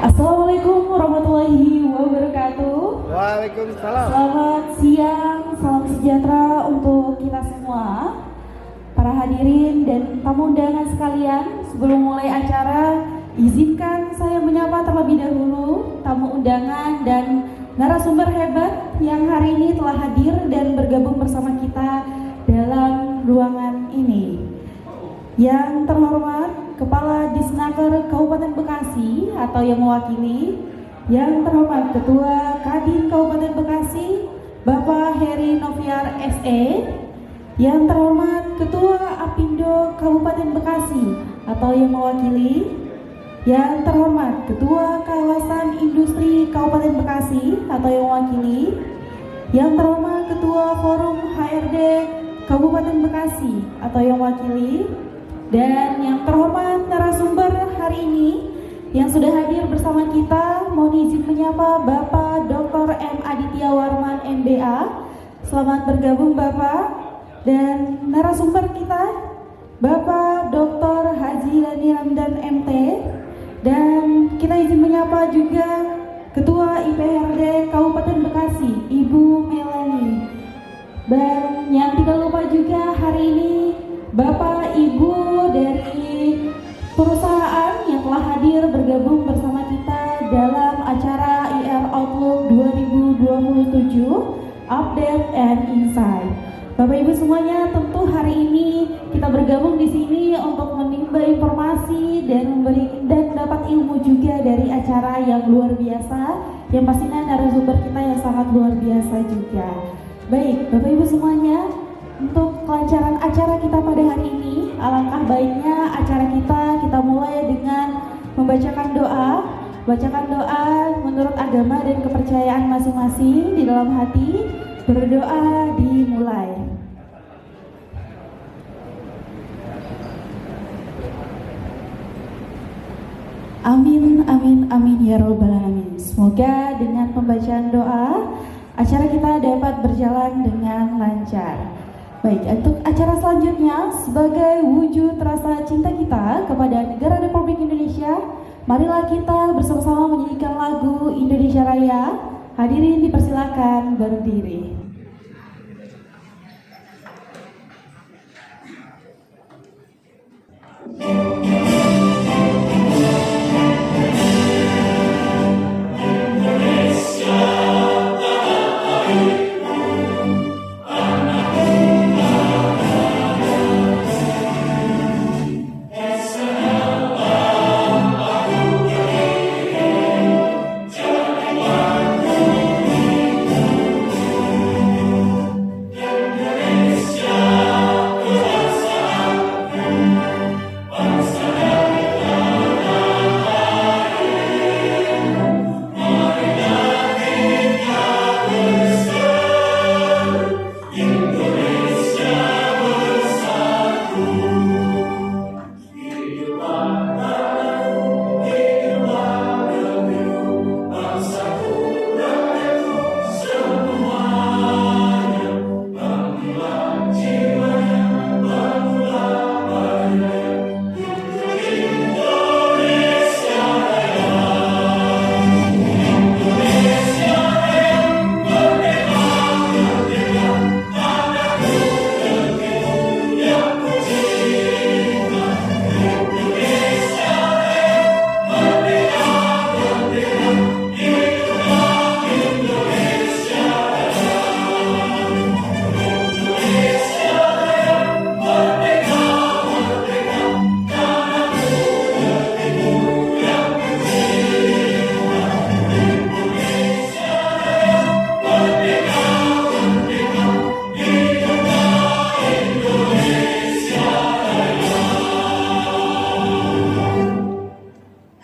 Assalamualaikum warahmatullahi wabarakatuh. Waalaikumsalam. Selamat siang, salam sejahtera untuk kita semua, para hadirin dan tamu undangan sekalian. Sebelum mulai acara, izinkan saya menyapa terlebih dahulu tamu undangan dan narasumber hebat yang hari ini telah hadir dan bergabung bersama kita dalam ruangan ini. Yang terhormat Kepala Disnaker Kabupaten Bekasi atau yang mewakili, yang terhormat Ketua Kadin Kabupaten Bekasi Bapak Heri Noviar SE, yang terhormat Ketua Apindo Kabupaten Bekasi atau yang mewakili, yang terhormat Ketua Kawasan Industri Kabupaten Bekasi atau yang mewakili, yang terhormat Ketua Forum HRD Kabupaten Bekasi atau yang mewakili, dan yang terhormat narasumber hari ini yang sudah hadir bersama kita, mohon izin menyapa Bapak Dr. M. Aditya Warman MBA. Selamat bergabung Bapak. Dan narasumber kita Bapak Dr. Haji Lani Ramdan MT. Dan kita izin menyapa juga Ketua IPRD Kabupaten Bekasi, Ibu Melani. Dan yang tidak lupa juga hari ini Bapak Ibu dari perusahaan yang telah hadir bergabung bersama kita dalam acara IR Outlook 2027 Update and Insight. Bapak Ibu semuanya, tentu hari ini kita bergabung di sini untuk menimba informasi dan dapat ilmu juga dari acara yang luar biasa, yang pastinya narasumber kita yang sangat luar biasa juga. Baik, Bapak Ibu semuanya, untuk kelancaran acara kita pada hari ini, alangkah baiknya acara kita mulai dengan membacakan doa. Bacakan doa menurut agama dan kepercayaan masing-masing di dalam hati. Berdoa dimulai. Amin, amin, amin ya robbal alamin. Semoga dengan pembacaan doa acara kita dapat berjalan dengan lancar. Baik, untuk acara selanjutnya, sebagai wujud rasa cinta kita kepada negara Republik Indonesia, marilah kita bersama-sama menyanyikan lagu Indonesia Raya. Hadirin dipersilakan berdiri.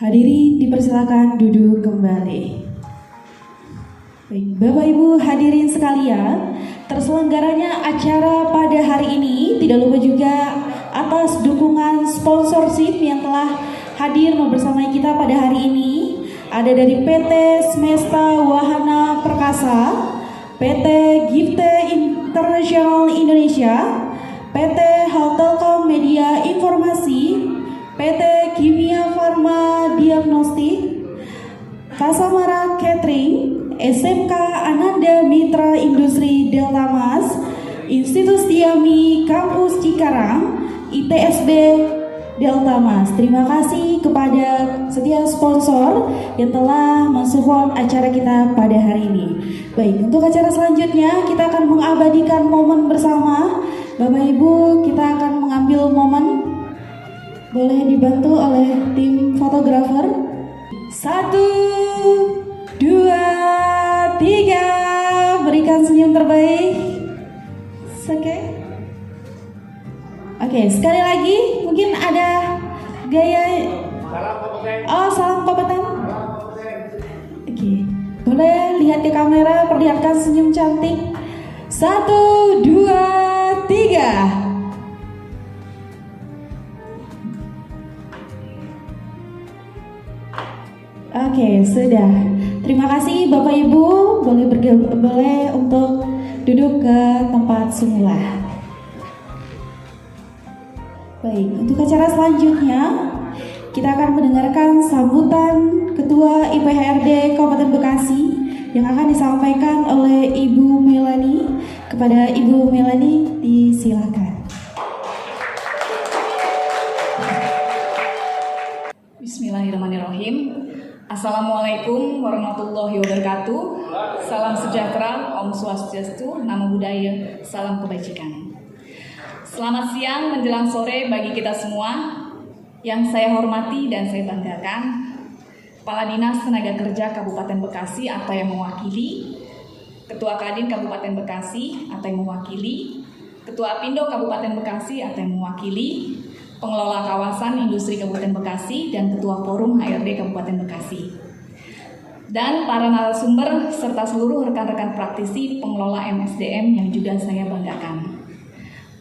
Hadirin dipersilakan duduk kembali. Baik, Bapak Ibu hadirin sekalian, terselenggaranya acara pada hari ini tidak lupa juga atas dukungan sponsorship yang telah hadir bersama kita pada hari ini. Ada dari PT Semesta Wahana Perkasa, PT Gifte International Indonesia, PT Haltelkom Media Informasi, PT Kimia Farma Diagnostik, Kasamara Catering, SMK Ananda Mitra Industri Delta Mas, Institut Diami Kampus Cikarang, ITSB Delta Mas. Terima kasih kepada setiap sponsor yang telah mensupport acara kita pada hari ini. Baik, untuk acara selanjutnya kita akan mengabadikan momen bersama. Bapak Ibu, kita akan mengambil momen. Boleh dibantu oleh tim fotografer. 1, 2, 3. Berikan senyum terbaik. Oke, sekali lagi mungkin ada gaya. Oh, salam kompeten. Oke, boleh lihat ke kamera, perlihatkan senyum cantik. 1, 2, 3. Oke, sudah. Terima kasih Bapak Ibu, boleh untuk duduk ke tempat semula. Baik, untuk acara selanjutnya kita akan mendengarkan sambutan Ketua IPHRD Kabupaten Bekasi yang akan disampaikan oleh Ibu Melani. Kepada Ibu Melani, disilakan. Bismillahirrahmanirrahim. Assalamualaikum warahmatullahi wabarakatuh. Salam sejahtera, Om Swastiastu, Namo Buddhaya, salam kebajikan. Selamat siang menjelang sore bagi kita semua. Yang saya hormati dan saya banggakan, Kepala Dinas Tenaga Kerja Kabupaten Bekasi atau yang mewakili, Ketua Kadin Kabupaten Bekasi atau yang mewakili, Ketua Apindo Kabupaten Bekasi atau yang mewakili, Pengelola Kawasan Industri Kabupaten Bekasi dan Ketua Forum HRD Kabupaten Bekasi, dan para narasumber serta seluruh rekan-rekan praktisi pengelola MSDM yang juga saya banggakan.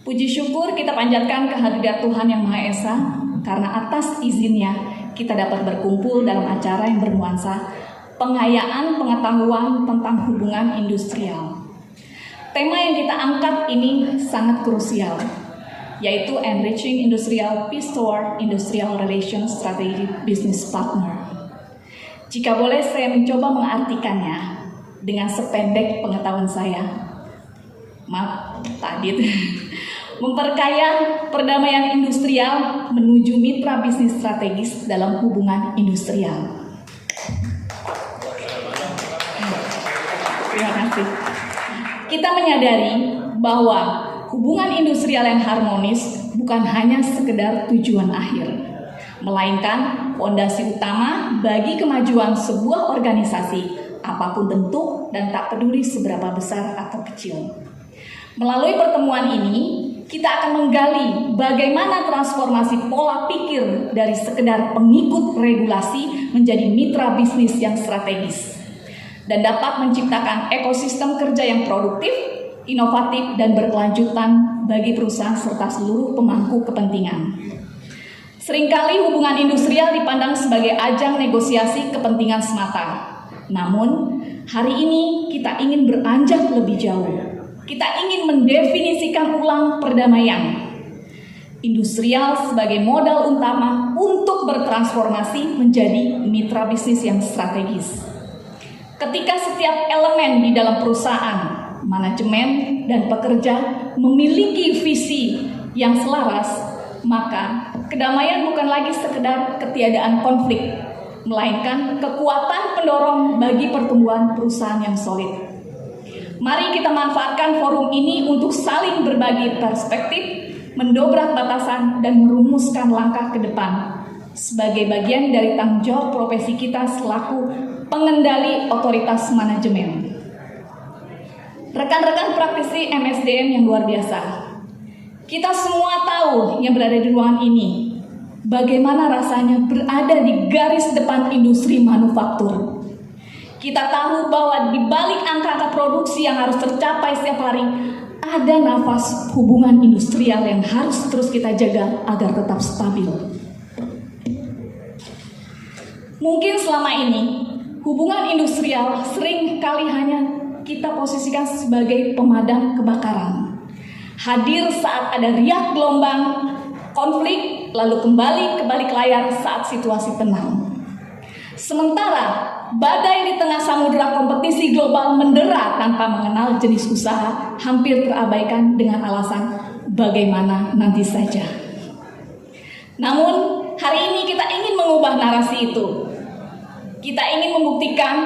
Puji syukur kita panjatkan kehadirat Tuhan Yang Maha Esa karena atas izinnya kita dapat berkumpul dalam acara yang bernuansa pengayaan pengetahuan tentang hubungan industrial. Tema yang kita angkat ini sangat krusial, yaitu Enriching Industrial Peace Toward Industrial Relations Strategic Business Partner. Jika boleh saya mencoba mengartikannya dengan sependek pengetahuan saya. Maaf, Tadit. Memperkaya perdamaian industrial menuju mitra bisnis strategis dalam hubungan industrial. Terima kasih. Kita menyadari bahwa hubungan industrial yang harmonis bukan hanya sekedar tujuan akhir, melainkan fondasi utama bagi kemajuan sebuah organisasi apapun bentuk dan tak peduli seberapa besar atau kecil. Melalui pertemuan ini, kita akan menggali bagaimana transformasi pola pikir dari sekedar pengikut regulasi menjadi mitra bisnis yang strategis dan dapat menciptakan ekosistem kerja yang produktif, inovatif, dan berkelanjutan bagi perusahaan serta seluruh pemangku kepentingan. Seringkali hubungan industrial dipandang sebagai ajang negosiasi kepentingan semata. Namun, hari ini kita ingin beranjak lebih jauh. Kita ingin mendefinisikan ulang perdamaian industrial sebagai modal utama untuk bertransformasi menjadi mitra bisnis yang strategis. Ketika setiap elemen di dalam perusahaan, manajemen, dan pekerja memiliki visi yang selaras, maka kedamaian bukan lagi sekedar ketiadaan konflik, melainkan kekuatan pendorong bagi pertumbuhan perusahaan yang solid. Mari kita manfaatkan forum ini untuk saling berbagi perspektif, mendobrak batasan, dan merumuskan langkah ke depan sebagai bagian dari tanggung jawab profesi kita selaku pengendali otoritas manajemen. Rekan-rekan praktisi MSDM yang luar biasa, kita semua tahu yang berada di ruangan ini bagaimana rasanya berada di garis depan industri manufaktur. Kita tahu bahwa di balik angka-angka produksi yang harus tercapai setiap hari, ada nafas hubungan industrial yang harus terus kita jaga agar tetap stabil. Mungkin selama ini, hubungan industrial sering kali hanya kita posisikan sebagai pemadam kebakaran. Hadir saat ada riak gelombang, konflik, lalu kembali ke balik layar saat situasi tenang. Sementara badai di tengah samudera kompetisi global mendera tanpa mengenal jenis usaha hampir terabaikan dengan alasan bagaimana nanti saja. Namun hari ini kita ingin mengubah narasi itu. Kita ingin membuktikan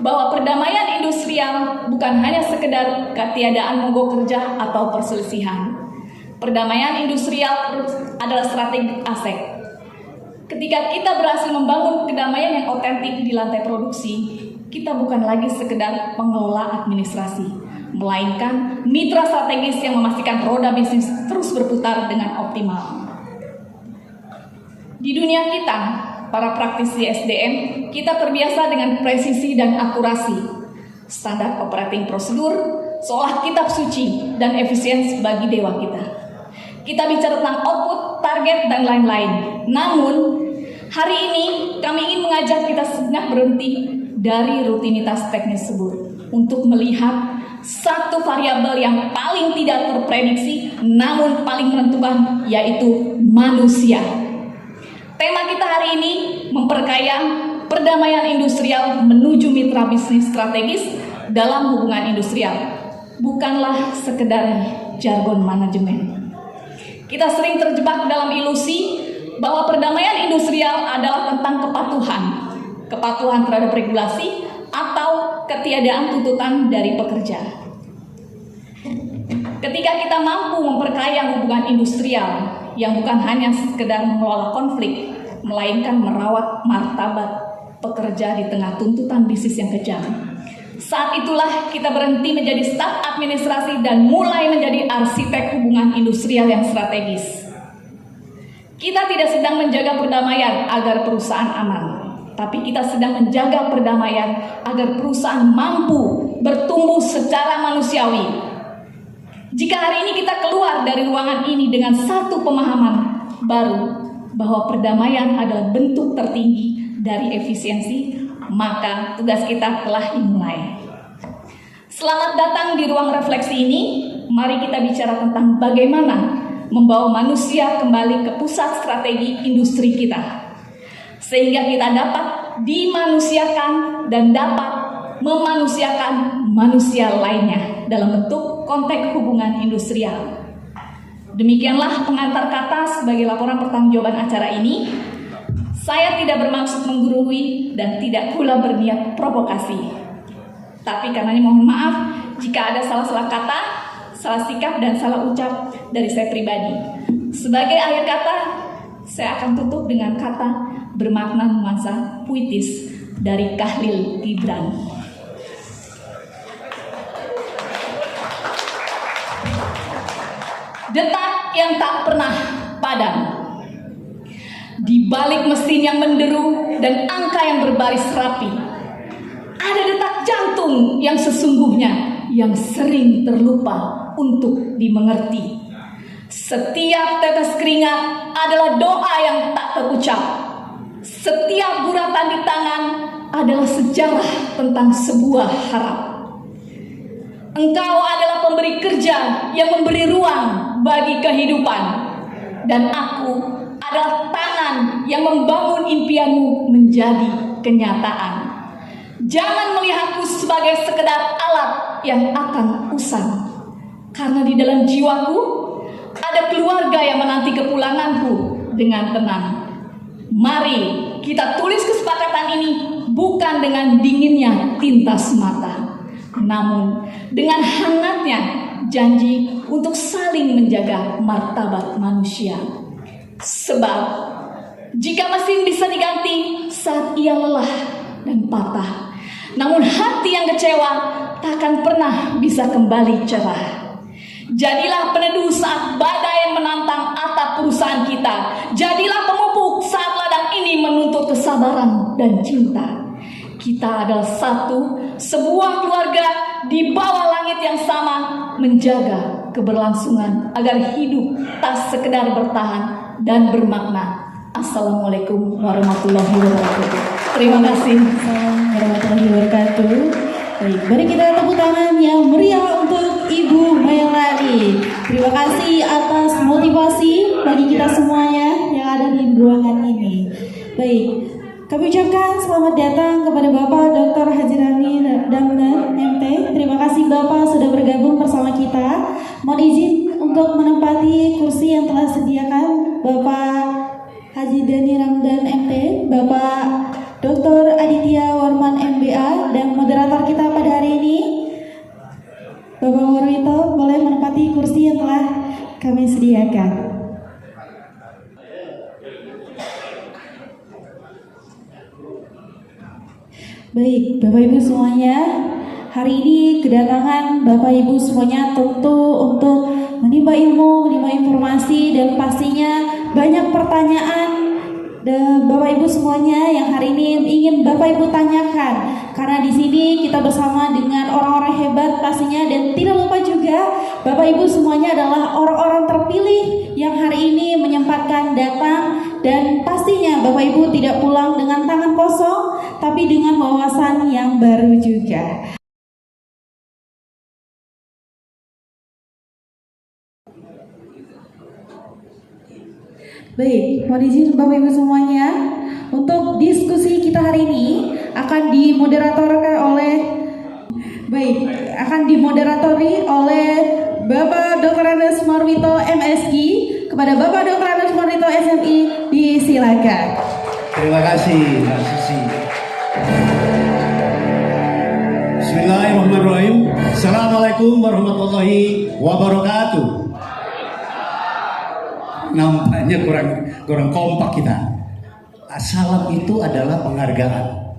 bahwa perdamaian industrial bukan hanya sekedar ketiadaan mogok kerja atau perselisihan. Perdamaian industrial adalah strategi aset. Ketika kita berhasil membangun kedamaian yang otentik di lantai produksi, kita bukan lagi sekedar pengelola administrasi, melainkan mitra strategis yang memastikan roda bisnis terus berputar dengan optimal. Di dunia kita, para praktisi SDM, kita terbiasa dengan presisi dan akurasi, standar operating prosedur, seolah kitab suci dan efisiensi bagi dewa kita. Kita bicara tentang output, target, dan lain-lain. Namun, hari ini kami ingin mengajak kita sejenak berhenti dari rutinitas teknis tersebut untuk melihat satu variabel yang paling tidak terprediksi namun paling menentukan, yaitu manusia. Tema kita hari ini memperkaya perdamaian industrial menuju mitra bisnis strategis dalam hubungan industrial. Bukanlah sekedar jargon manajemen. Kita sering terjebak dalam ilusi bahwa perdamaian industrial adalah tentang kepatuhan terhadap regulasi atau ketiadaan tuntutan dari pekerja. Ketika kita mampu memperkaya hubungan industrial yang bukan hanya sekedar mengelola konflik, melainkan merawat martabat pekerja di tengah tuntutan bisnis yang kejam, saat itulah kita berhenti menjadi staf administrasi dan mulai menjadi arsitek hubungan industrial yang strategis. Kita tidak sedang menjaga perdamaian agar perusahaan aman, tapi kita sedang menjaga perdamaian agar perusahaan mampu bertumbuh secara manusiawi. Jika hari ini kita keluar dari ruangan ini dengan satu pemahaman baru bahwa perdamaian adalah bentuk tertinggi dari efisiensi, maka tugas kita telah dimulai. Selamat datang di ruang refleksi ini. Mari kita bicara tentang bagaimana membawa manusia kembali ke pusat strategi industri kita, sehingga kita dapat dimanusiakan dan dapat memanusiakan manusia lainnya dalam bentuk konteks hubungan industrial. Demikianlah pengantar kata sebagai laporan pertanggungjawaban acara ini. Saya tidak bermaksud menggurui dan tidak pula berniat provokasi. Tapi karenanya mohon maaf jika ada salah-salah kata, salah sikap, dan salah ucap dari saya pribadi. Sebagai akhir kata, saya akan tutup dengan kata bermakna nuansa puitis dari Khalil Gibran. Detak yang tak pernah padam. Di balik mesin yang menderu dan angka yang berbaris rapi, ada detak jantung yang sesungguhnya yang sering terlupa untuk dimengerti. Setiap tetes keringat adalah doa yang tak terucap. Setiap guratan di tangan adalah sejarah tentang sebuah harap. Engkau adalah pemberi kerja yang memberi ruang bagi kehidupan, dan aku adalah tangan yang membangun impianmu menjadi kenyataan. Jangan melihatku sebagai sekedar alat yang akan usang, karena di dalam jiwaku ada keluarga yang menanti kepulanganku dengan tenang. Mari kita tulis kesepakatan ini bukan dengan dinginnya tinta semata, namun dengan hangatnya janji untuk saling menjaga martabat manusia. Sebab jika mesin bisa diganti saat ia lelah dan patah, namun hati yang kecewa tak akan pernah bisa kembali cerah. Jadilah peneduh saat badai menantang atap perusahaan kita. Jadilah pemupuk saat ladang ini menuntut kesabaran dan cinta. Kita adalah sebuah keluarga di bawah langit yang sama, menjaga keberlangsungan agar hidup tak sekedar bertahan dan bermakna. Assalamualaikum warahmatullahi wabarakatuh. Terima kasih. Assalamualaikum warahmatullahi wabarakatuh. Baik, mari kita tepuk tangan yang meriah untuk Ibu Melani. Terima kasih atas motivasi bagi kita semuanya yang ada di ruangan ini. Baik, Kami ucapkan selamat datang kepada Bapak Dr. Haji Rani Damdan, MT. Terima kasih Bapak sudah bergabung bersama kita. Mohon izin untuk menempati kursi yang telah disediakan Bapak Haji Dani Ramdan, MT, Bapak Dr. Aditya Warman, MBA, dan moderator kita pada hari ini, Bapak Warwito, boleh menempati kursi yang telah kami sediakan. Baik, Bapak Ibu semuanya, hari ini kedatangan Bapak Ibu semuanya tentu untuk menimba ilmu, menimba informasi, dan pastinya banyak pertanyaan dan Bapak Ibu semuanya yang hari ini ingin Bapak Ibu tanyakan. Karena di sini kita bersama dengan orang-orang hebat pastinya, dan tidak lupa juga Bapak Ibu semuanya adalah orang-orang terpilih yang hari ini menyempatkan datang, dan pastinya Bapak Ibu tidak pulang dengan tangan kosong, tapi dengan wawasan yang baru juga. Baik, mohon izin Bapak Ibu semuanya, untuk diskusi kita hari ini akan dimoderatori oleh Bapak Dr. Andes Marwito, MSI. Kepada Bapak Dr. Andes Marwito, SMI, disilakan. Terima kasih, Mbak Susi. Bismillahirrahmanirrahim. Assalamualaikum warahmatullahi wabarakatuh. Nampaknya kurang kompak kita. Salam itu adalah penghargaan.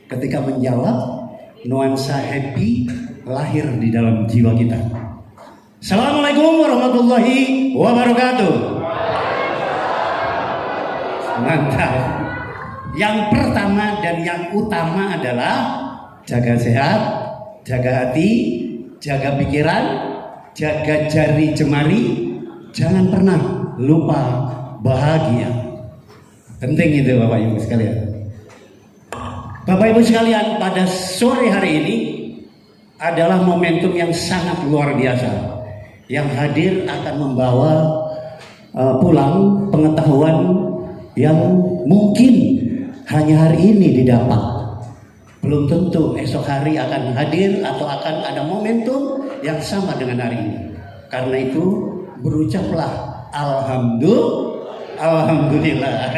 Ketika menjawab, nuansa happy lahir di dalam jiwa kita. Assalamualaikum warahmatullahi wabarakatuh. Mantap. Yang pertama dan yang utama adalah jaga sehat, jaga hati, jaga pikiran, jaga jari jemari. Jangan pernah lupa bahagia. Penting itu Bapak Ibu sekalian. Bapak Ibu sekalian, pada sore hari ini adalah momentum yang sangat luar biasa. Yang hadir akan membawa pulang pengetahuan yang mungkin hanya hari ini didapat. Belum tentu esok hari akan hadir atau akan ada momentum yang sama dengan hari ini. Karena itu berucaplah Alhamdulillah.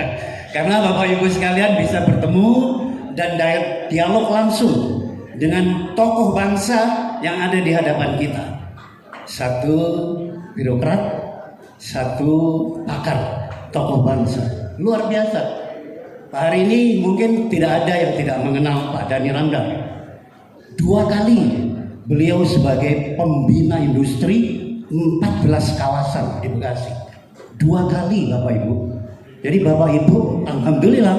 Karena Bapak Ibu sekalian bisa bertemu dan dialog langsung dengan tokoh bangsa yang ada di hadapan kita. Satu birokrat, satu pakar, tokoh bangsa. Luar biasa. Hari ini mungkin tidak ada yang tidak mengenal Pak Dani Ramdan. 2 kali beliau sebagai pembina industri 14 kawasan di Bekasi. 2 kali Bapak Ibu. Jadi Bapak Ibu, alhamdulillah,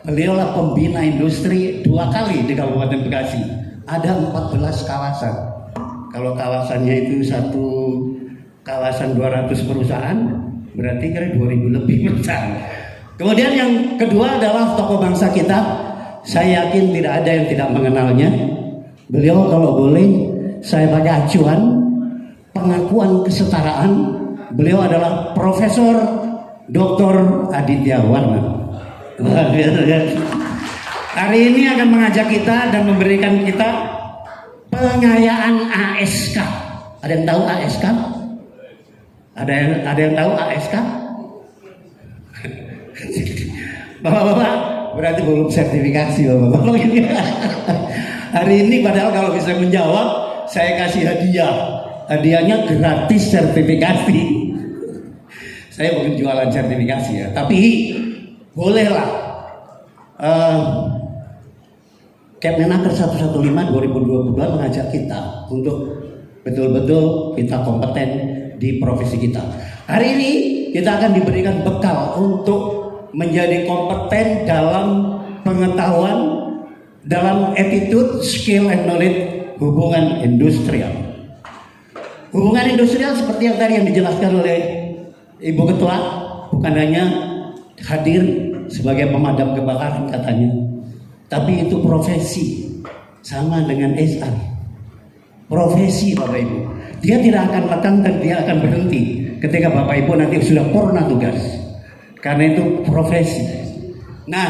beliaulah pembina industri 2 kali di Kabupaten Bekasi. Ada 14 kawasan. Kalau kawasannya itu satu kawasan 200 perusahaan, berarti kira 2000 lebih perusahaan. Kemudian yang kedua adalah tokoh bangsa kita. Saya yakin tidak ada yang tidak mengenalnya. Beliau kalau boleh saya pakai acuan pengakuan kesetaraan, beliau adalah Profesor Dr. Aditya Warman. Hari ini akan mengajak kita dan memberikan kita pengayaan ASK. Ada yang tahu ASK? Ada yang tahu ASK? Bapak-bapak berarti belum sertifikasi bapak-bapak ini. Hari ini padahal kalau bisa menjawab saya kasih hadiah. Hadiahnya gratis sertifikasi. Saya bukan jualan sertifikasi ya, tapi bolehlah. Kepmenaker 115 2022 mengajak kita untuk betul-betul kita kompeten di profesi kita. Hari ini kita akan diberikan bekal untuk menjadi kompeten dalam pengetahuan, dalam attitude, skill, and knowledge hubungan industrial. Hubungan industrial seperti yang tadi yang dijelaskan oleh Ibu Ketua, bukan hanya hadir sebagai pemadam kebakaran katanya, tapi itu profesi, sama dengan HR. Profesi Bapak Ibu, dia tidak akan lekang dan dia akan berhenti ketika Bapak Ibu nanti sudah purna tugas. Karena itu profesi. Nah,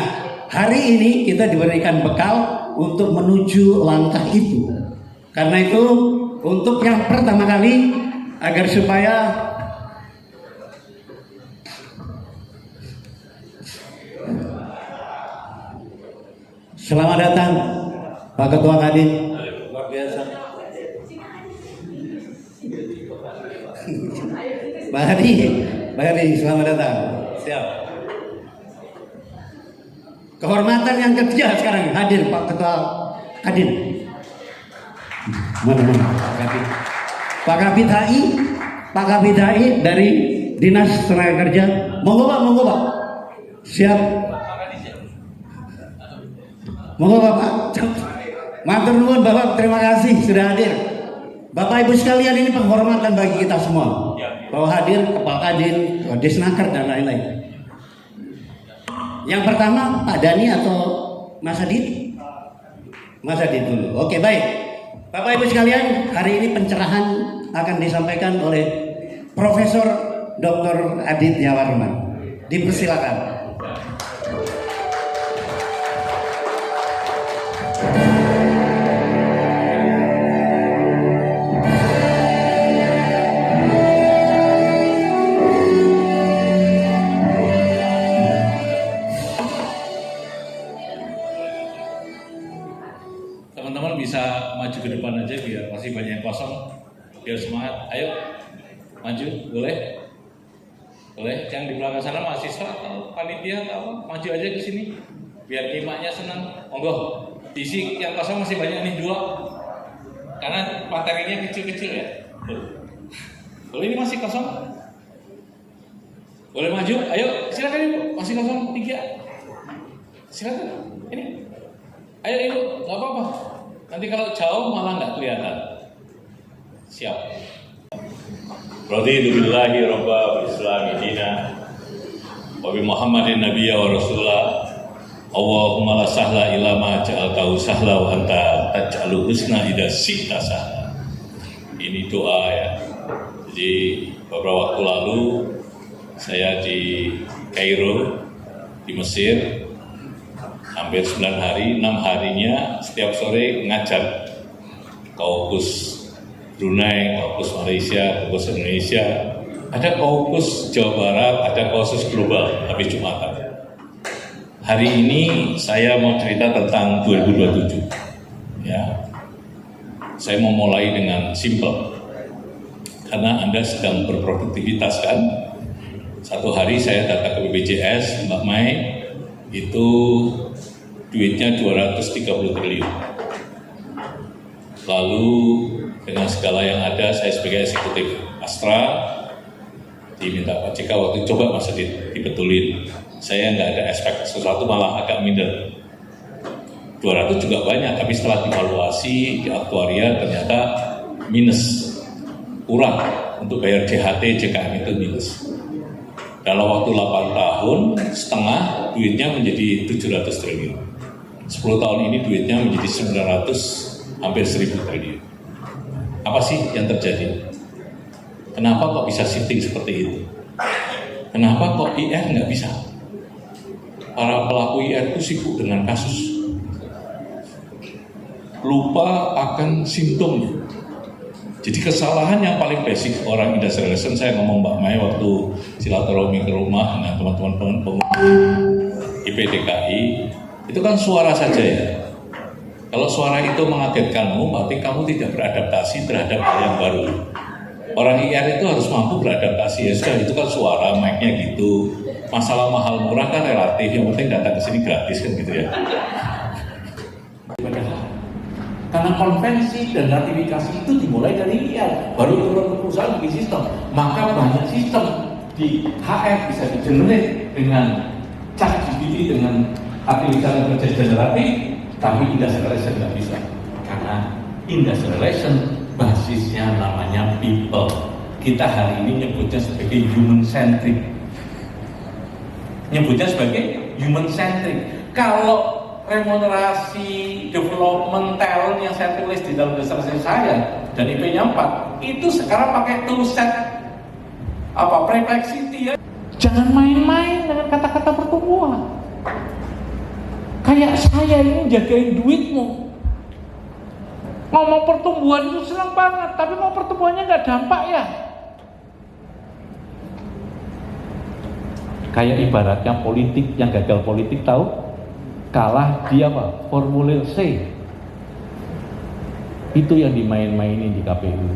hari ini kita diberikan bekal untuk menuju langkah itu. Karena itu untuk yang pertama kali, agar supaya selamat datang Pak Ketua Kadin. Luar biasa. Pak Hadi, selamat datang. Siap. Kehormatan yang ketiga sekarang hadir Pak Ketua Kadin. Mana Pak Kabid HI dari Dinas Tenaga Kerja. Monggo Pak. Siap. Monggo Bapak. Matur nuwun Bapak, terima kasih sudah hadir. Bapak Ibu sekalian, ini penghormatan bagi kita semua. Bahwa hadir Kepala Kadin, Disnaker dan lain-lain. Yang pertama Pak Dani atau Mas Adit? Mas Adit dulu. Oke, baik. Bapak Ibu sekalian, hari ini pencerahan akan disampaikan oleh Profesor Dr. Aditya Warman. Dipersilakan. Teman-teman bisa maju ke depan aja biar masih banyak yang kosong, biar semangat. Ayo maju, boleh? Boleh. Yang di belakang sana mahasiswa atau panitia atau apa, maju aja ke sini biar nyimaknya senang. Monggo. Isi yang kosong masih banyak nih, dua. Karena materinya kecil-kecil ya. Boleh, ini masih kosong. Boleh maju. Ayo silakan Ibu, masih kosong 3. Silakan. Ini. Ayo Ibu, nggak apa-apa. Nanti kalau jauh malah nggak kelihatan. Siap. Raditu billahi robba bil islami dina wa bi Muhammadin nabiyya wa rasulah. Allahumma la sahla illa ma ja'altahu sahla wa anta taj'alul husna idza syi'ta sahla. Ini doa ya. Jadi beberapa waktu lalu saya di Kairo di Mesir. Hampir 9 hari, 6 harinya setiap sore ngajar Kaukus Brunei, Kaukus Malaysia, Kaukus Indonesia, ada Kaukus Jawa Barat, ada Kaukus Global, habis Jumatan. Hari ini saya mau cerita tentang 2027. Ya, saya mau mulai dengan simple, karena Anda sedang berproduktivitas kan. Satu hari saya datang ke BPJS, Mbak Mai, itu duitnya 230 triliun. Lalu dengan segala yang ada, saya sebagai eksekutif Astra diminta Pak JK waktu coba Mas Adit dibetulin. Saya nggak ada expect sesuatu, malah agak minder. 200 juga banyak, tapi setelah dievaluasi di aktuaria ternyata minus, kurang untuk bayar JHT, JKM itu minus. Dalam waktu 8 tahun setengah duitnya menjadi 700 triliun. 10 tahun ini duitnya menjadi 900, hampir 1000 triliun. Apa sih yang terjadi? Kenapa kok bisa shifting seperti itu? Kenapa kok IR nggak bisa? Para pelaku IR itu sibuk dengan kasus, lupa akan simptomnya. Jadi kesalahan yang paling basic orang industrial relation, saya ngomong Mbak Mai waktu silaturahmi ke rumah dengan teman-teman pengusaha IPDKI, itu kan suara saja ya. Kalau suara itu mengagetkanmu, berarti kamu tidak beradaptasi terhadap hal yang baru. Orang IR itu harus mampu beradaptasi, ya sudah, itu kan suara, mic-nya gitu. Masalah mahal murah kan relatif, yang penting datang ke sini gratis kan gitu ya. Karena konvensi dan ratifikasi itu dimulai dari IR, baru turun ke perusahaan bikin sistem. Maka banyak sistem di HR bisa di-generate dengan ChatGPT, dengan artificial intelligence generatif, tapi industrial relation nggak bisa. Karena industrial relation basisnya namanya people. Kita hari ini nyebutnya sebagai human centric. Nyebutnya sebagai human centric. Kalau remunerasi development talent yang saya tulis di dalam disertasi saya dan IP-nya 4 itu sekarang pakai toolset Perplexity ya. Jangan main-main dengan kata-kata pertumbuhan. Kayak saya ini jagain duitmu. Ngomong pertumbuhan itu senang banget, tapi mau pertumbuhannya nggak dampak ya. Kayak ibaratnya politik yang gagal politik, tahu? Kalah dia apa? Formulir C. Itu yang dimain-mainin di KPU.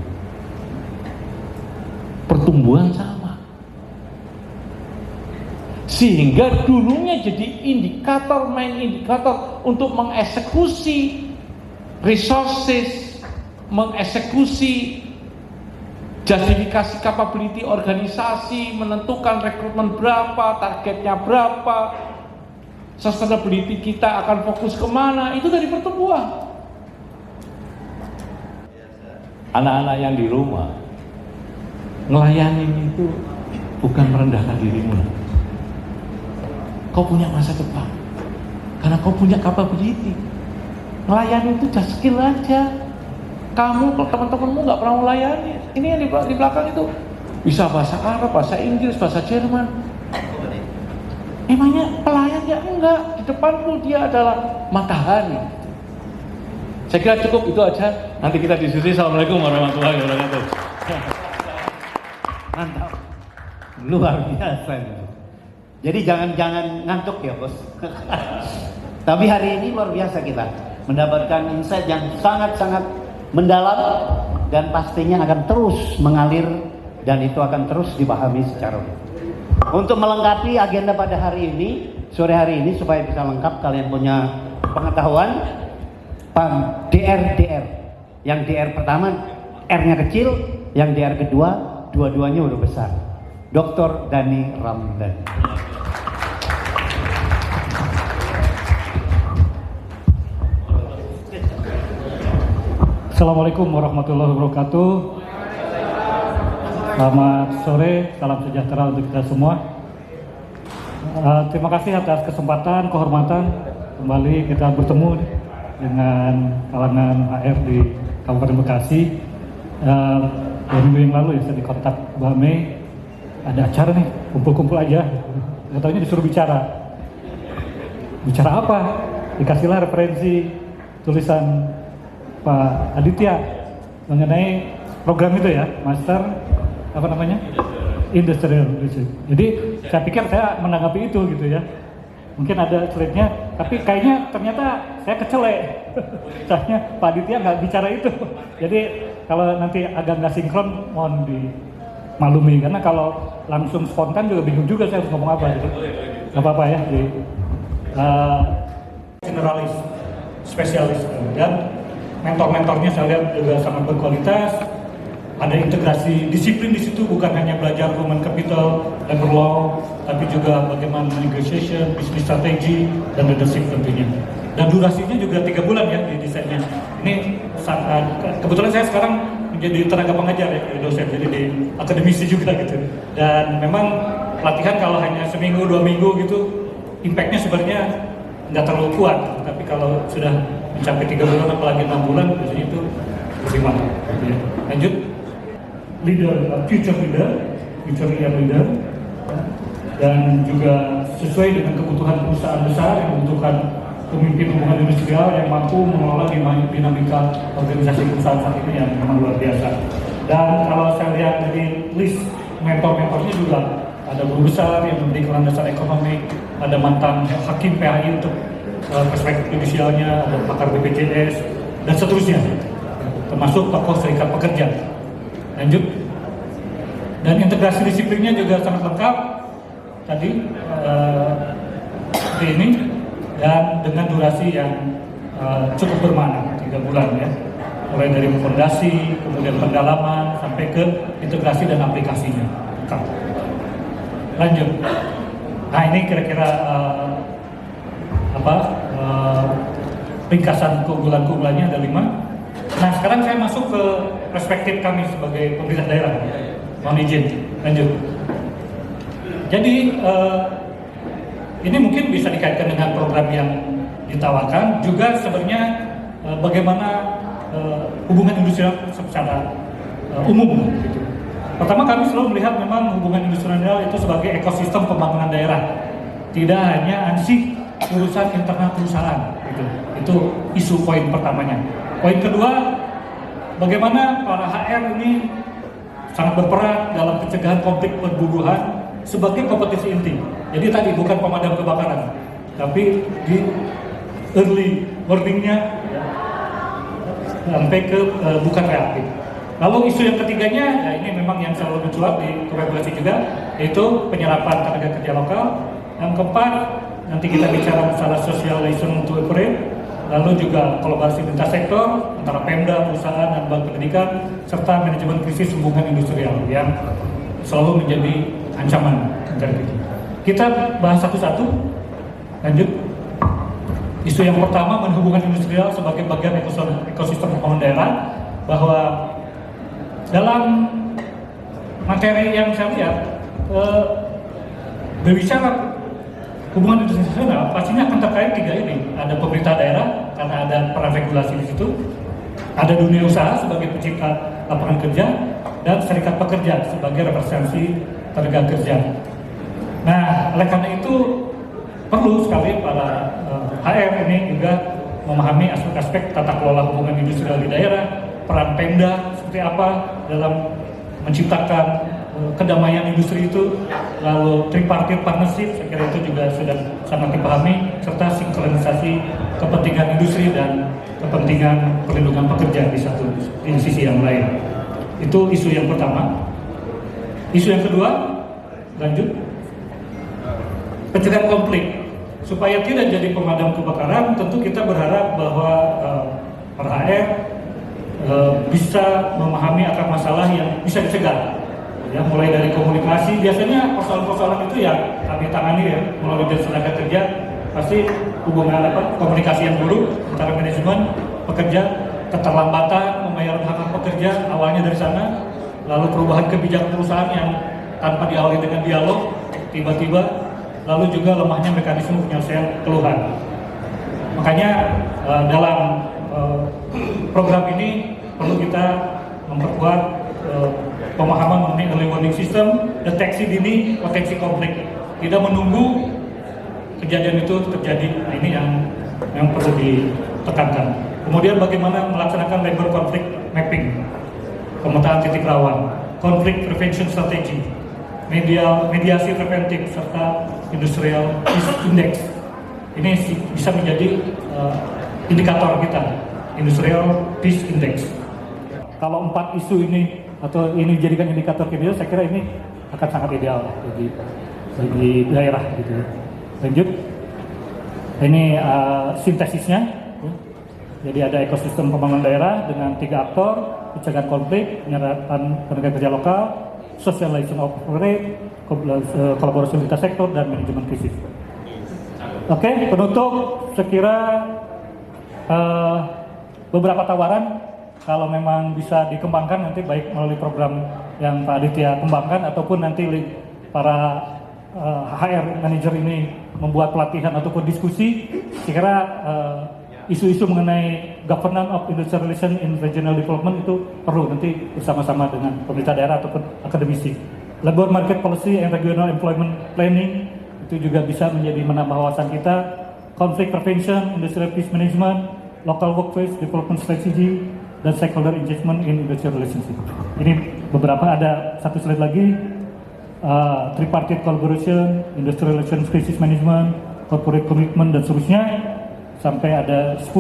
Pertumbuhan sama. Sehingga dulunya jadi indikator, main indikator untuk mengeksekusi resources, mengeksekusi justifikasi capability organisasi, menentukan rekrutmen berapa, targetnya berapa, sustainability kita akan fokus kemana, itu dari pertumbuhan. Anak-anak yang di rumah, ngelayanin itu bukan merendahkan dirimu. Kau punya masa depan, karena kau punya capability. Melayani itu just skill aja. Kamu, teman-temanmu nggak pernah melayani. Ini yang di belakang itu bisa bahasa Arab, bahasa Inggris, bahasa Jerman. Emangnya pelayan ya? Enggak. Di depanku dia adalah matahari. Saya kira cukup itu aja. Nanti kita diskusi. Assalamualaikum warahmatullahi wabarakatuh. Mantap, luar biasa. Jadi jangan ngantuk ya bos. Tapi hari ini luar biasa kita mendapatkan insight yang sangat-sangat mendalam dan pastinya akan terus mengalir dan itu akan terus dipahami secara utuh. Untuk melengkapi agenda pada hari ini, sore hari ini supaya bisa lengkap kalian punya pengetahuan, DR. Yang DR pertama R-nya kecil, yang DR kedua dua-duanya udah besar. Dr. Dhani Ramdhani. Assalamualaikum warahmatullahi wabarakatuh. Selamat sore, salam sejahtera untuk kita semua. Terima kasih atas kesempatan, kehormatan kembali kita bertemu dengan kalangan HR di Kabupaten Bekasi. 2 minggu yang lalu ya saya dikontak Mbak Mei, ada acara nih, kumpul-kumpul aja. Nggak taunya disuruh bicara. Bicara apa? Dikasihlah referensi tulisan Pak Aditya mengenai program itu ya, Master apa namanya? Industrial Research. Jadi saya pikir saya menanggapi itu gitu ya. Mungkin ada slide-nya, tapi kayaknya ternyata saya kecelek. Soalnya Pak Aditya nggak bicara itu. Jadi kalau nanti agak nggak sinkron, mohon dimaklumi. Karena kalau langsung spontan juga bingung juga saya harus ngomong apa gitu. Nggak apa-apa ya. Generalis, spesialis dan mentor-mentornya saya lihat juga sangat berkualitas. Ada integrasi disiplin di situ, bukan hanya belajar human capital, labor law, tapi juga bagaimana negotiation, business strategy, dan leadership tentunya. Dan durasinya juga 3 bulan ya di desainnya. Ini kebetulan saya sekarang menjadi tenaga pengajar ya, dosen, jadi di akademisi juga gitu. Dan memang pelatihan kalau hanya seminggu 2 minggu gitu, impactnya sebenarnya nggak terlalu kuat. Tapi kalau sudah mencapai 3 bulan apalagi 6 bulan, biasanya itu lebih mantap. Ya. Lanjut. Future leader, dan juga sesuai dengan kebutuhan perusahaan besar yang membutuhkan pemimpin hubungan industrial yang mampu mengelola dinamika organisasi perusahaan saat ini yang memang luar biasa. Dan kalau saya lihat dari list mentor-mentornya juga ada guru besar yang memiliki landasan ekonomi, ada mantan hakim PHI untuk perspektif judisialnya, ada pakar BPJS, dan seterusnya, termasuk tokoh serikat pekerja. Lanjut. Dan integrasi disiplinnya juga sangat lengkap tadi seperti ini, dan dengan durasi yang cukup bermakna 3 bulan ya, mulai dari fondasi, kemudian pendalaman sampai ke integrasi dan aplikasinya. Lengkap. Lanjut. Nah ini kira-kira ringkasan keunggulan-keunggulannya ada 5. Nah sekarang saya masuk ke perspektif kami sebagai pemerintah daerah. Mohon izin, lanjut. Jadi ini mungkin bisa dikaitkan dengan program yang ditawarkan, juga sebenarnya bagaimana hubungan industrial secara umum. Gitu. Pertama kami selalu melihat memang hubungan industrial itu sebagai ekosistem pembangunan daerah, tidak hanya ansih urusan internal perusahaan. Itu isu poin pertamanya. Poin kedua, bagaimana para HR ini sangat berperan dalam pencegahan konflik perburuhan sebagai kompetisi inti. Jadi tadi bukan pemadam kebakaran, tapi di early warning-nya sampai ke bukan reaktif. Lalu isu yang ketiganya, ya ini memang yang selalu mencuat di regulasi juga, yaitu penyerapan tenaga kerja lokal. Yang keempat, nanti kita bicara masalah social license to operate, lalu juga kolaborasi lintas sektor antara Pemda, perusahaan, dan bank pendidikan, serta manajemen krisis hubungan industrial yang selalu menjadi ancaman negara kita. Kita bahas satu-satu, lanjut. Isu yang pertama, hubungan industrial sebagai bagian ekosistem pembangunan daerah, bahwa dalam materi yang saya lihat, berbicara hubungan internasional pastinya akan terkait tiga ini. Ada pemerintah daerah karena ada peran regulasi di situ, ada dunia usaha sebagai pencipta lapangan kerja, dan serikat pekerja sebagai representasi tenaga kerja. Nah, oleh karena itu perlu sekali para HR ini juga memahami aspek-aspek tata kelola hubungan industrial di daerah, peran Pemda seperti apa dalam menciptakan kedamaian industri itu, lalu tripartite partnership, saya kira itu juga sudah sangat dipahami, serta sinkronisasi kepentingan industri dan kepentingan perlindungan pekerja di sisi yang lain. Itu isu yang pertama. Isu yang kedua, lanjut, pencegahan konflik. Supaya tidak jadi pemadam kebakaran, tentu kita berharap bahwa para HR bisa memahami akar masalah yang bisa dicegah. Ya, mulai dari komunikasi, biasanya persoalan-persoalan itu yang kami tangani ya, melalui Dinas Tenaga Kerja, pasti hubungan komunikasi yang buruk antara manajemen, pekerja, keterlambatan membayar hak pekerja awalnya dari sana, lalu perubahan kebijakan perusahaan yang tanpa diawali dengan dialog, tiba-tiba, lalu juga lemahnya mekanisme penyelesaian keluhan. Makanya dalam program ini perlu kita memperkuat pemahaman mengenai early warning system, deteksi dini potensi konflik. Tidak menunggu kejadian itu terjadi. Nah, ini yang perlu ditekankan. Kemudian bagaimana melaksanakan labor conflict mapping, pemetaan titik rawan, conflict prevention strategy, mediasi preventif, serta industrial peace index. Ini bisa menjadi indikator kita, industrial peace index. Kalau 4 isu ini atau ini dijadikan indikator kinerja, saya kira ini akan sangat ideal bagi daerah gitu. Lanjut, ini sintesisnya. Jadi ada ekosistem pembangunan daerah dengan 3 aktor: pencegahan konflik, penyerapan tenaga kerja lokal, socialization of rate, kolaborasi lintas sektor, dan manajemen krisis. Oke, penutup, sekira beberapa tawaran kalau memang bisa dikembangkan nanti baik melalui program yang Pak Aditya kembangkan ataupun nanti para HR manager ini membuat pelatihan ataupun diskusi. Sekira isu-isu mengenai governance of industrial relation in regional development itu perlu nanti bersama-sama dengan pemerintah daerah ataupun akademisi. Labor market policy and regional employment planning itu juga bisa menjadi menambah wawasan kita. Conflict prevention, industrial peace management, local workplace development strategy, dan stakeholder engagement in industrial relationship. Ini beberapa, ada satu slide lagi, tripartite collaboration, industrial relations crisis management, corporate commitment, dan seterusnya. Sampai ada 10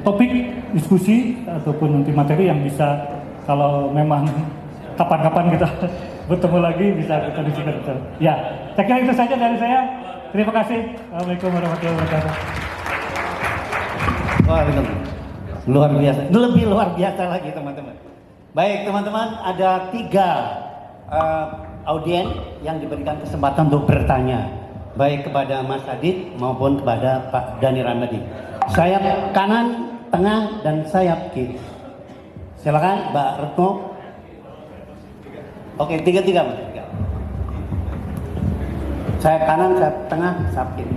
topik diskusi ataupun nanti materi yang bisa, kalau memang kapan-kapan kita bertemu lagi bisa kita diskusikan. Ya, saya kira itu saja dari saya. Terima kasih. Assalamualaikum warahmatullahi wabarakatuh. Waalaikumsalam. Luar biasa, lebih luar biasa lagi teman-teman. Baik teman-teman, ada 3 audien yang diberikan kesempatan untuk bertanya, baik kepada Mas Adit maupun kepada Pak Dhani Ramadi. Sayap kanan, tengah, dan sayap kiri. Silakan Mbak Retno. Oke, 3-3 Mas. Sayap kanan, sayap tengah, sayap kiri.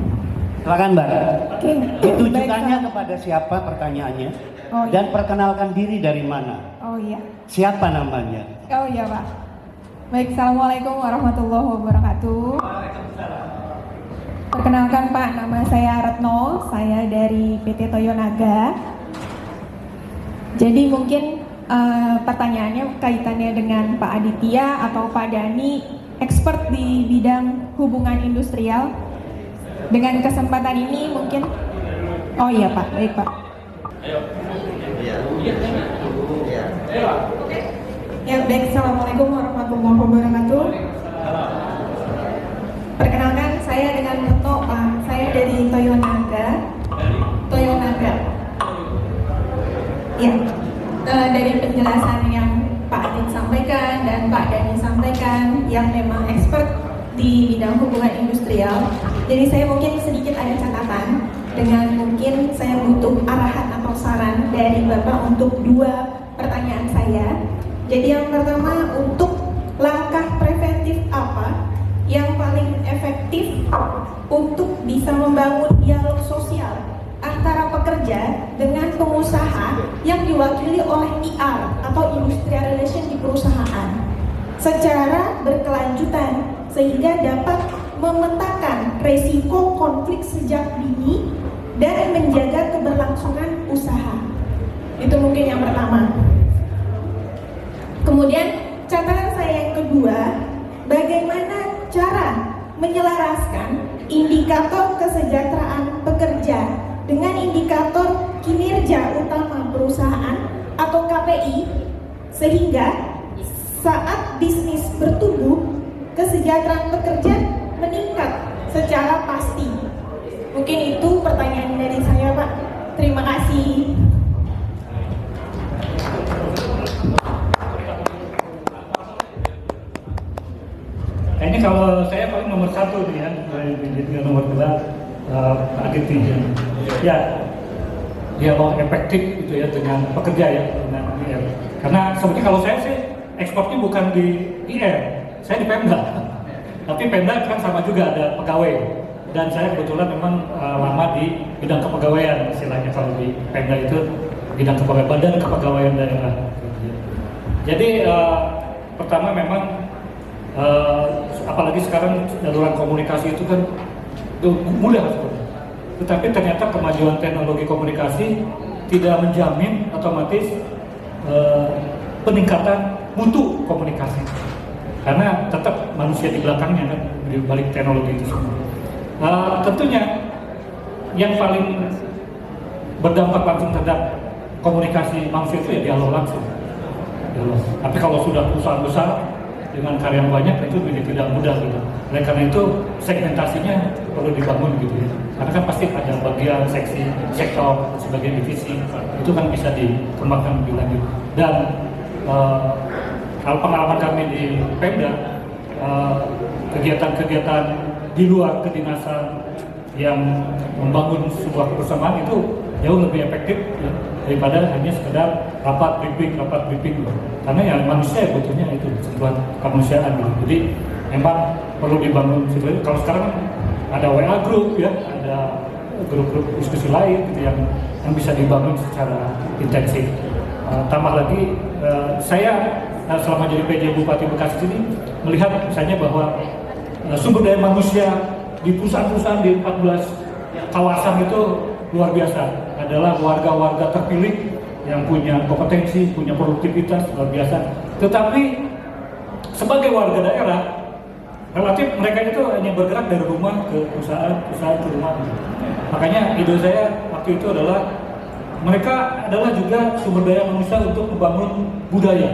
Silakan Mbak. Oke. Ditujukannya kepada siapa pertanyaannya? Oh, iya. Dan perkenalkan diri dari mana? Oh iya. Siapa namanya? Oh iya Pak. Baik, Assalamualaikum warahmatullahi wabarakatuh. Perkenalkan Pak, nama saya Retno, saya dari PT Toyonaga. Jadi mungkin pertanyaannya kaitannya dengan Pak Aditya atau Pak Dani, expert di bidang hubungan industrial. Dengan kesempatan ini mungkin, oh iya Pak, baik Pak. Ya baik, Assalamualaikum warahmatullahi wabarakatuh. Perkenalkan saya dengan Retno Pak, saya dari Toyonaga. Ya, dari penjelasan yang Pak Adit sampaikan dan Pak Dani sampaikan yang memang expert di bidang hubungan industrial. Jadi saya mungkin sedikit ada catatan dengan mungkin saya butuh arahan atau saran dari Bapak untuk 2 pertanyaan saya. Jadi yang pertama, untuk langkah preventif apa yang paling efektif untuk bisa membangun dialog sosial antara pekerja dengan pengusaha yang diwakili oleh IR atau Industrial Relation di perusahaan secara berkelanjutan sehingga dapat memetakan resiko konflik sejak dini dan menjaga keberlangsungan usaha. Itu mungkin yang pertama. Kemudian catatan saya yang kedua, bagaimana cara menyelaraskan indikator kesejahteraan pekerja dengan indikator kinerja utama perusahaan atau KPI sehingga saat bisnis bertumbuh kesejahteraan pekerja meningkat secara pasti. Mungkin itu pertanyaan dari saya Pak. Terima kasih. Ini kalau saya paling nomor 1 nih ya, dari nomor 2 Aditya. Ya, dialog efektif gitu ya dengan pekerja ya, dengan IR. Karena sebenarnya kalau saya sih ekspornya bukan di IR, saya di Pemda. Tapi Pemda kan sama juga ada pegawai. Dan saya kebetulan memang lama di bidang kepegawaian, istilahnya kalau di Pemda itu bidang kepegawaian, badan kepegawaian daerah. Jadi pertama memang apalagi sekarang saluran komunikasi itu kan mudah sebetulnya. Tetapi ternyata kemajuan teknologi komunikasi tidak menjamin otomatis peningkatan mutu komunikasi. Karena tetap manusia di belakangnya kan, di balik teknologi itu semua. Tentunya yang paling berdampak langsung terhadap komunikasi manusia itu ya dialog langsung. Tapi kalau sudah perusahaan besar dengan karyawan banyak itu tidak mudah gitu. Oleh karena itu segmentasinya perlu dibangun gitu ya. Karena kan pasti ada bagian seksi, sektor, sebagai divisi itu kan bisa dikembangkan lebih lanjut. Dan kalau pengalaman kami di Pemda, kegiatan-kegiatan di luar kedinasan yang membangun sebuah kebersamaan itu jauh lebih efektif ya, daripada hanya sekedar rapat briefing. Karena ya manusia butuhnya itu sebuah kemanusiaan gitu. Jadi memang perlu dibangun seperti itu. Kalau sekarang ada WA group ya, ada grup-grup diskusi lain gitu yang bisa dibangun secara intensif. Tambah lagi saya selama jadi PJ Bupati Bekasi ini melihat misalnya bahwa sumber daya manusia di perusahaan-perusahaan di 14 kawasan itu luar biasa, adalah warga-warga terpilih yang punya kompetensi, punya produktivitas luar biasa. Tetapi sebagai warga daerah, relatif mereka itu hanya bergerak dari rumah ke perusahaan ke rumah. Makanya ide saya waktu itu adalah mereka adalah juga sumber daya manusia untuk membangun budaya.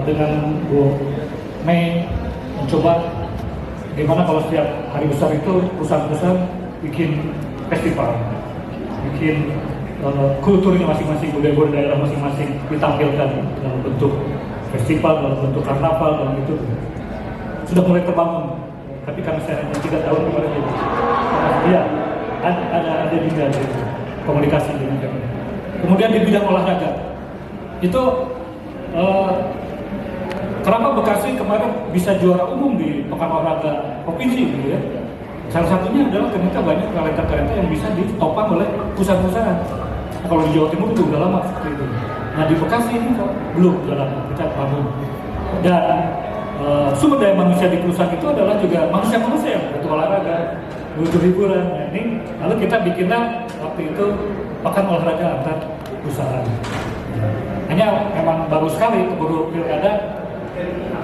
Dengan Bu Mei mencoba gimana kalau setiap hari besar itu perusahaan-perusahaan bikin festival, bikin kulturnya masing-masing, budaya daerah masing-masing ditampilkan dalam bentuk festival, dalam bentuk karnaval, dalam itu sudah mulai terbangun. Tapi karena saya hanya 3 tahun kemarin itu, ya ada juga komunikasi dengan kami. Kemudian di bidang olahraga itu kenapa Bekasi kemarin bisa juara umum di Pekan Olahraga Provinsi gitu ya? Salah satunya adalah ternyata banyak talenta-talenta yang bisa ditopang oleh perusahaan-perusahaan. Nah, kalau di Jawa Timur itu udah lama seperti itu. Nah di Bekasi ini belum udah lama kita bangun. Dan sumber daya manusia di perusahaan itu adalah juga manusia-manusia yang butuh olahraga. butuh hiburan. Nah, ini lalu kita bikinlah waktu itu pekan olahraga antar usaha. Hanya memang baru sekali keburu pilkada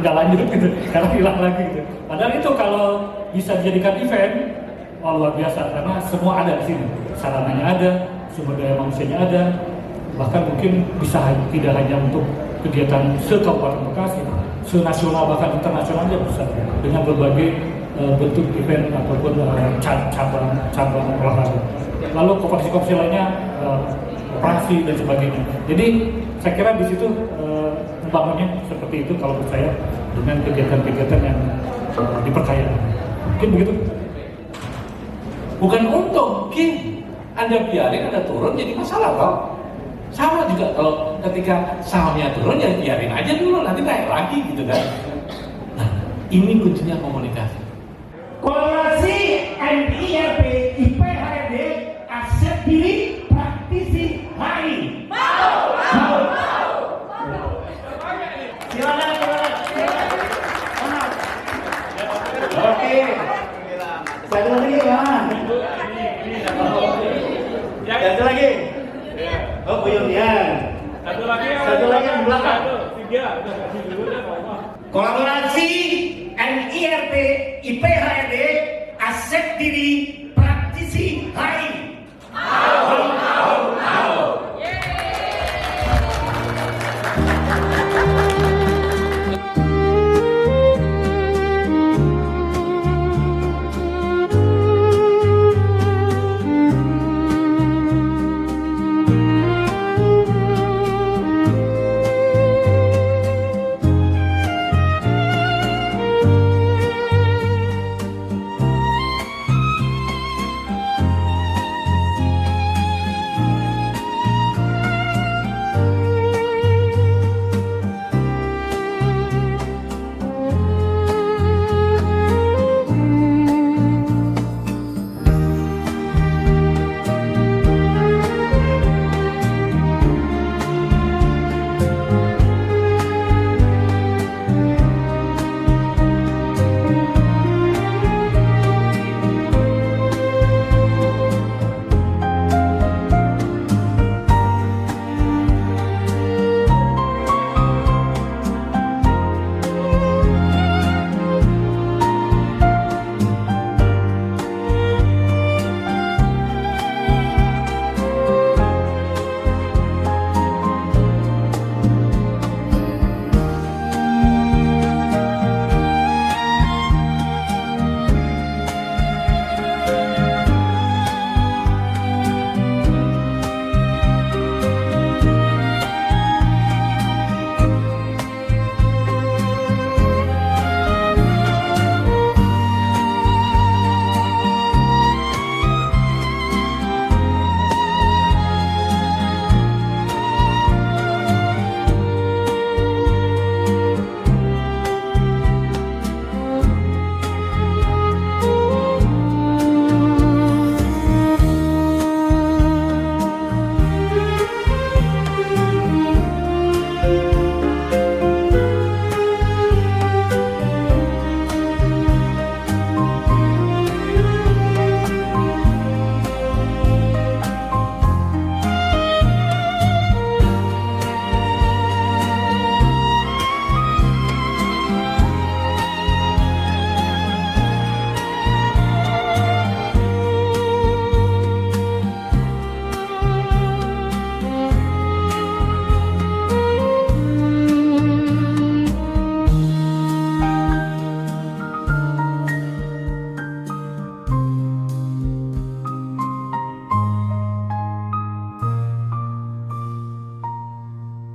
nggak lanjut gitu, karena hilang lagi gitu. Padahal itu kalau bisa dijadikan event, wah, luar biasa karena semua ada di sini. Sarananya ada, sumber daya manusianya ada, bahkan mungkin bisa tidak hanya untuk kegiatan se-Kabupaten Bekasi, se-nasional bahkan internasional aja bisa dengan berbagai bentuk event ataupun cabang olahraga. Lalu kompetisi-kompetisi lainnya, operasi dan sebagainya. Jadi saya kira di situ membangunnya seperti itu kalau menurut saya dengan kegiatan-kegiatan yang diperkaya. Mungkin begitu. Bukan untung, mungkin Anda biarin Anda turun jadi masalah kok. Sama juga kalau ketika sahamnya turun ya biarin aja dulu, nanti naik lagi gitu kan. Nah, ini kuncinya komunikasi. Kolaborasi NIRP IPHRD aset diri praktisi HI. Mau. Silakan. Oke. Satu lagi mana? Satu lagi. Oh, Buyung ya. Satu lagi yang belakang. Kolaborasi NIRP IPHRD aset diri